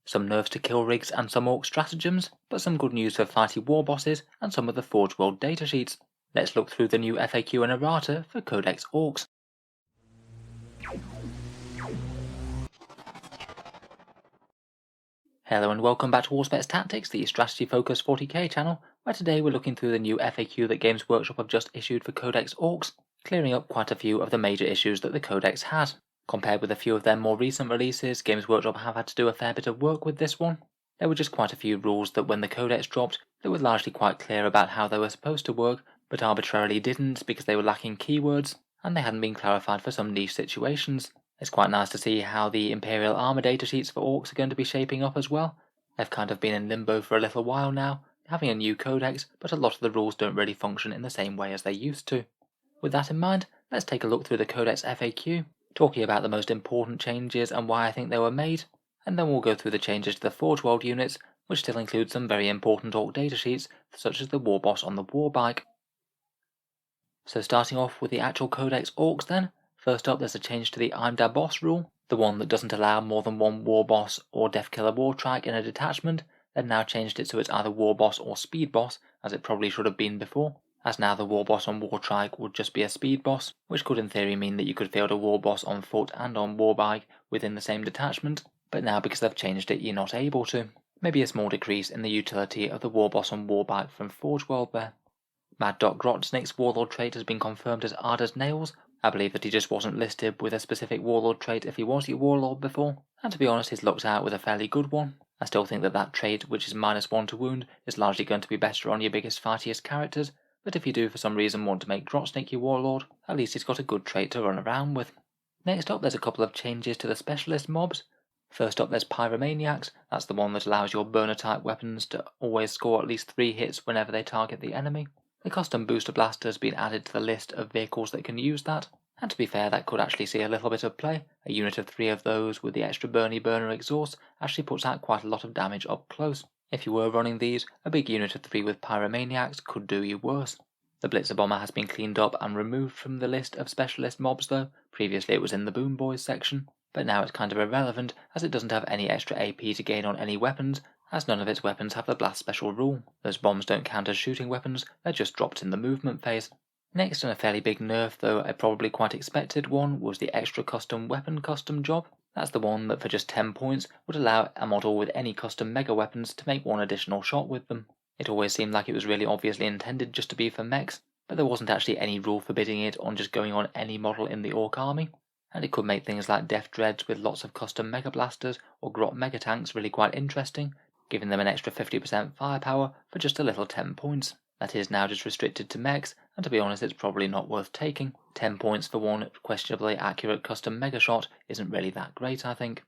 Some nerfs to kill rigs and some orc stratagems, but some good news for fighty war bosses and some of the Forge World datasheets. Let's look through the new FAQ and Errata for Codex Orcs. Hello and welcome back to Auspex Tactics, the strategy focused 40k channel, where today we're looking through the new FAQ that Games Workshop have just issued for Codex Orcs, clearing up quite a few of the major issues that the Codex had. Compared with a few of their more recent releases, Games Workshop have had to do a fair bit of work with this one. There were just quite a few rules that when the Codex dropped, they were largely quite clear about how they were supposed to work, but arbitrarily didn't because they were lacking keywords, and they hadn't been clarified for some niche situations. It's quite nice to see how the Imperial Armour datasheets for Orcs are going to be shaping up as well. They've kind of been in limbo for a little while now, having a new codex, but a lot of the rules don't really function in the same way as they used to. With that in mind, let's take a look through the Codex FAQ, talking about the most important changes and why I think they were made, and then we'll go through the changes to the Forge World units, which still include some very important Orc datasheets, such as the War Boss on the War Bike. So starting off with the actual Codex Orcs then, first up there's a change to the I'm Da Boss rule, the one that doesn't allow more than one War Boss or Death Killer War Trike in a detachment. They've now changed it so it's either War Boss or Speed Boss, as it probably should have been before, as now the War Boss on War Trike would just be a Speed Boss, which could in theory mean that you could field a War Boss on foot and on War Bike within the same detachment, but now because they've changed it you're not able to. Maybe a small decrease in the utility of the War Boss on War Bike from Forge World there. Mad Dog Grotsnick's Warlord trait has been confirmed as Arda's Nails. I believe that he just wasn't listed with a specific Warlord trait if he was your Warlord before, and to be honest he's looked out with a fairly good one. I still think that trait, which is -1 to wound, is largely going to be better on your biggest fightiest characters, but if you do for some reason want to make Grotsnick your Warlord, at least he's got a good trait to run around with. Next up there's a couple of changes to the specialist mobs. First up there's Pyromaniacs, that's the one that allows your burner type weapons to always score at least 3 hits whenever they target the enemy. The custom booster blaster has been added to the list of vehicles that can use that, and to be fair that could actually see a little bit of play. A unit of 3 of those with the extra burner exhaust actually puts out quite a lot of damage up close. If you were running these, a big unit of 3 with Pyromaniacs could do you worse. The Blitzer Bomber has been cleaned up and removed from the list of specialist mobs though. Previously it was in the Boom Boys section, but now it's kind of irrelevant as it doesn't have any extra AP to gain on any weapons, as none of its weapons have the blast special rule. Those bombs don't count as shooting weapons, they're just dropped in the movement phase. Next, and a fairly big nerf, though a probably quite expected one, was the extra custom weapon custom job. That's the one that for just 10 points would allow a model with any custom mega weapons to make 1 additional shot with them. It always seemed like it was really obviously intended just to be for mechs, but there wasn't actually any rule forbidding it on just going on any model in the Orc army, and it could make things like Death Dreads with lots of custom mega blasters or Grot mega tanks really quite interesting, giving them an extra 50% firepower for just a little 10 points. That is now just restricted to mechs, and to be honest it's probably not worth taking. 10 points for one questionably accurate custom mega shot isn't really that great I think.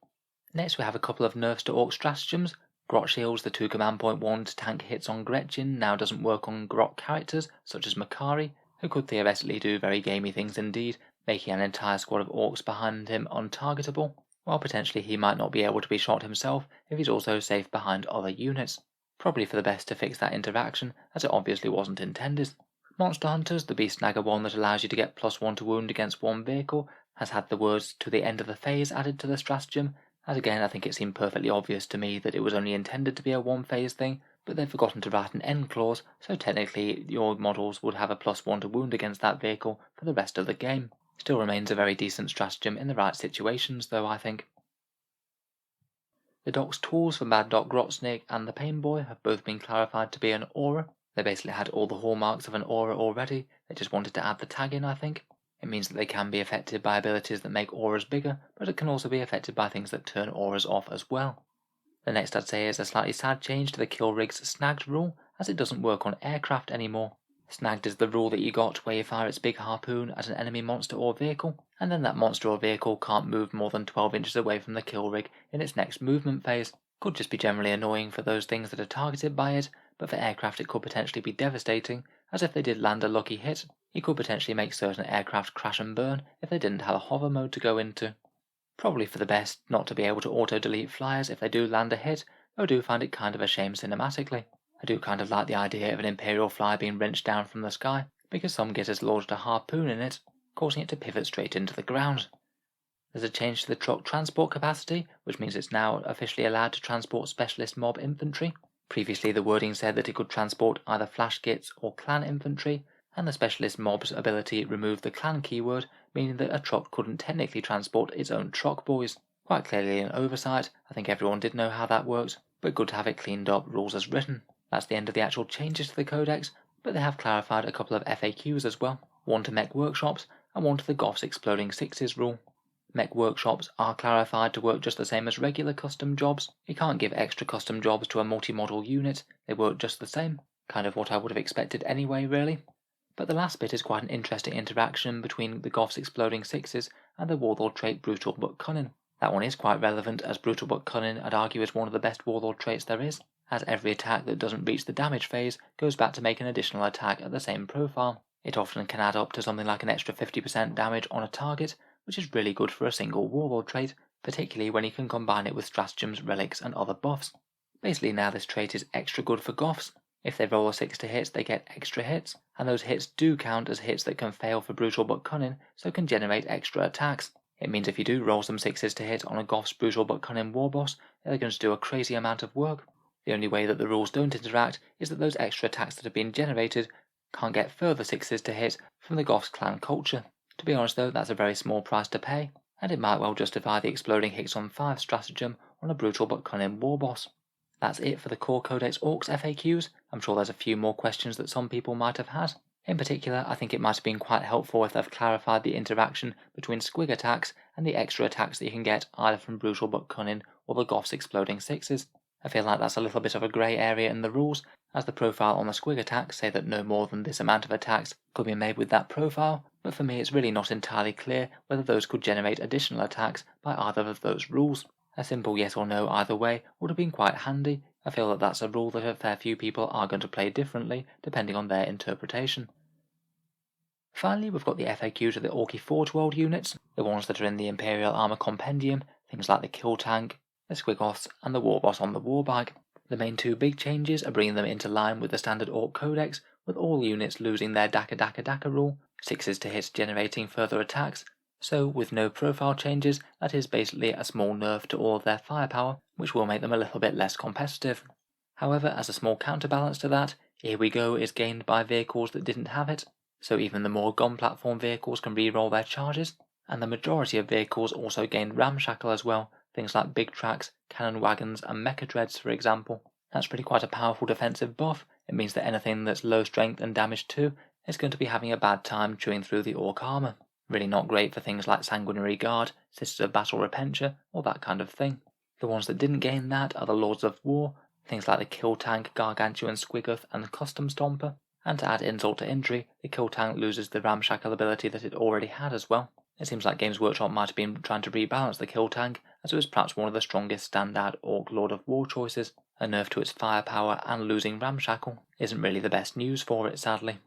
Next we have a couple of nerfs to Orc stratagems. Grot Shields, the 2 command point 1 to tank hits on Gretchen, now doesn't work on Grot characters such as Makari, who could theoretically do very gamey things indeed, making an entire squad of Orcs behind him untargetable, while potentially he might not be able to be shot himself if he's also safe behind other units. Probably for the best to fix that interaction, as it obviously wasn't intended. Monster Hunters, the Beast Snagger one that allows you to get +1 to wound against one vehicle, has had the words "to the end of the phase" added to the stratagem, as again I think it seemed perfectly obvious to me that it was only intended to be a one phase thing, but they've forgotten to write an end clause, so technically your models would have a +1 to wound against that vehicle for the rest of the game. Still remains a very decent stratagem in the right situations though I think. The Doc's tools for Mad Dog Grotsnick and the Pain Boy have both been clarified to be an aura. They basically had all the hallmarks of an aura already, they just wanted to add the tag in I think. It means that they can be affected by abilities that make auras bigger, but it can also be affected by things that turn auras off as well. The next I'd say is a slightly sad change to the Kill Rig's Snagged rule, as it doesn't work on aircraft anymore. Snagged is the rule that you got where you fire its big harpoon at an enemy monster or vehicle, and then that monster or vehicle can't move more than 12 inches away from the kill rig in its next movement phase. Could just be generally annoying for those things that are targeted by it, but for aircraft it could potentially be devastating, as if they did land a lucky hit, you could potentially make certain aircraft crash and burn if they didn't have a hover mode to go into. Probably for the best not to be able to auto-delete flyers if they do land a hit, though I do find it kind of a shame cinematically. I do kind of like the idea of an Imperial flyer being wrenched down from the sky, because some getters lodged a harpoon in it, causing it to pivot straight into the ground. There's a change to the truck transport capacity, which means it's now officially allowed to transport specialist mob infantry. Previously the wording said that it could transport either flash kits or clan infantry, and the specialist mob's ability removed the clan keyword, meaning that a truck couldn't technically transport its own truck boys. Quite clearly an oversight. I think everyone did know how that worked, but good to have it cleaned up, rules as written. That's the end of the actual changes to the codex, but they have clarified a couple of FAQs as well, one to mech workshops and one to the Goths Exploding Sixes rule. Mech workshops are clarified to work just the same as regular custom jobs. You can't give extra custom jobs to a multi-model unit, they work just the same, kind of what I would have expected anyway really. But the last bit is quite an interesting interaction between the Goths Exploding Sixes and the Warlord trait Brutal but Cunning. That one is quite relevant, as Brutal but Cunning I'd argue is one of the best Warlord traits there is, as every attack that doesn't reach the damage phase goes back to make an additional attack at the same profile. It often can add up to something like an extra 50% damage on a target, which is really good for a single Warlord trait, particularly when you can combine it with stratagems, relics and other buffs. Basically now this trait is extra good for Goths. If they roll a 6 to hit, they get extra hits, and those hits do count as hits that can fail for Brutal but Cunning, so can generate extra attacks. It means if you do roll some 6s to hit on a Goth's Brutal but Cunning war boss, they're going to do a crazy amount of work. The only way that the rules don't interact is that those extra attacks that have been generated can't get further 6s to hit from the Goths clan culture. To be honest though, that's a very small price to pay, and it might well justify the exploding hits on 5 stratagem on a Brutal but Cunning war boss. That's it for the core Codex Orcs FAQs. I'm sure there's a few more questions that some people might have had. In particular, I think it might have been quite helpful if they've clarified the interaction between squig attacks and the extra attacks that you can get either from Brutal but Cunning or the Goths Exploding Sixes. I feel like that's a little bit of a grey area in the rules, as the profile on the squig attacks say that no more than this amount of attacks could be made with that profile, but for me it's really not entirely clear whether those could generate additional attacks by either of those rules. A simple yes or no either way would have been quite handy. I feel that that's a rule that a fair few people are going to play differently depending on their interpretation. Finally, we've got the FAQ to the Orki Forge World units, the ones that are in the Imperial Armor Compendium, things like the Kill Tank, the Squigoths and the War Boss on the Warbike. The main two big changes are bringing them into line with the standard Orc Codex, with all units losing their Daka Daka Daka rule, 6s to hit generating further attacks. So with no profile changes, that is basically a small nerf to all of their firepower, which will make them a little bit less competitive. However, as a small counterbalance to that, Here We Go is gained by vehicles that didn't have it, so even the more gun platform vehicles can re-roll their charges, and the majority of vehicles also gained Ramshackle as well, things like big tracks, cannon wagons and mecha dreads for example. That's really quite a powerful defensive buff. It means that anything that's low strength and damage 2 is going to be having a bad time chewing through the Orc armor. Really not great for things like Sanguinary Guard, Sisters of Battle Repentia, or that kind of thing. The ones that didn't gain that are the Lords of War, things like the Kill Tank, Gargantuan Squigoth and the Custom Stomper, and to add insult to injury, the Kill Tank loses the Ramshackle ability that it already had as well. It seems like Games Workshop might have been trying to rebalance the Kill Tank, as it was perhaps one of the strongest standout Orc Lord of War choices. A nerf to its firepower and losing Ramshackle isn't really the best news for it, sadly.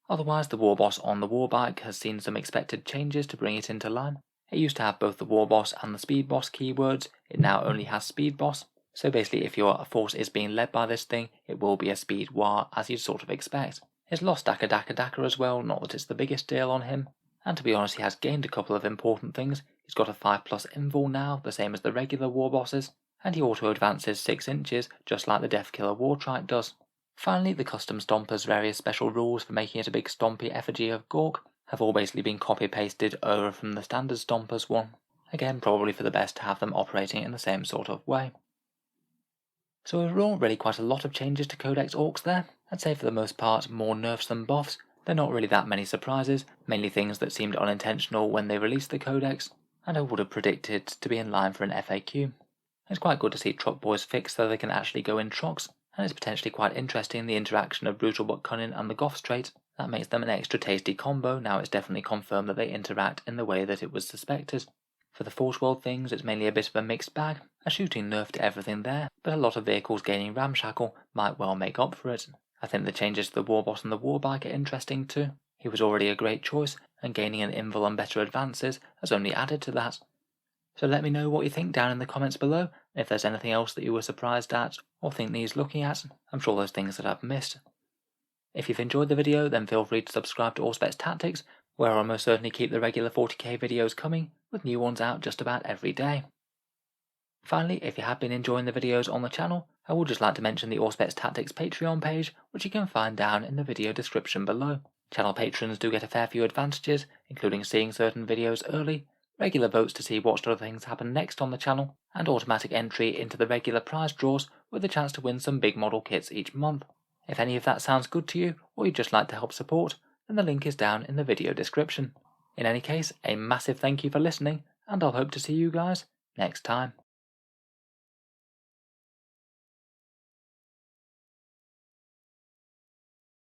Otherwise, the War Boss on the Warbike has seen some expected changes to bring it into line. It used to have both the War Boss and the Speed Boss keywords, it now only has Speed Boss. So basically if your force is being led by this thing, it will be a Speed War as you'd sort of expect. It's lost Daka Daka Daka as well, not that it's the biggest deal on him. And to be honest, he has gained a couple of important things. He's got a 5+ invul now, the same as the regular War Bosses, and he auto advances 6 inches, just like the Deathkiller War Trike does. Finally, the Custom Stomper's various special rules for making it a big stompy effigy of Gork have all basically been copy-pasted over from the standard Stompers one. Again, probably for the best to have them operating in the same sort of way. So overall, really quite a lot of changes to Codex Orcs there. I'd say for the most part, more nerfs than buffs. They're not really that many surprises, mainly things that seemed unintentional when they released the Codex, and I would have predicted to be in line for an FAQ. It's quite good to see truck boys fixed so they can actually go in trucks, and it's potentially quite interesting the interaction of Brutal but Cunning and the Goths trait. That makes them an extra tasty combo. Now it's definitely confirmed that they interact in the way that it was suspected. For the Forge World things, it's mainly a bit of a mixed bag, a shooting nerf to everything there, but a lot of vehicles gaining Ramshackle might well make up for it. I think the changes to the War Boss and the Warbike are interesting too. He was already a great choice, and gaining an invul and better advances has only added to that. So let me know what you think down in the comments below, and if there's anything else that you were surprised at or think needs looking at. I'm sure there's things that I've missed. If you've enjoyed the video, then feel free to subscribe to Auspex Tactics, where I'll most certainly keep the regular 40k videos coming, with new ones out just about every day. Finally, if you have been enjoying the videos on the channel, I would just like to mention the Auspex Tactics Patreon page, which you can find down in the video description below. Channel patrons do get a fair few advantages, including seeing certain videos early, regular votes to see what sort of things happen next on the channel, and automatic entry into the regular prize draws with a chance to win some big model kits each month. If any of that sounds good to you, or you'd just like to help support, then the link is down in the video description. In any case, a massive thank you for listening, and I'll hope to see you guys next time.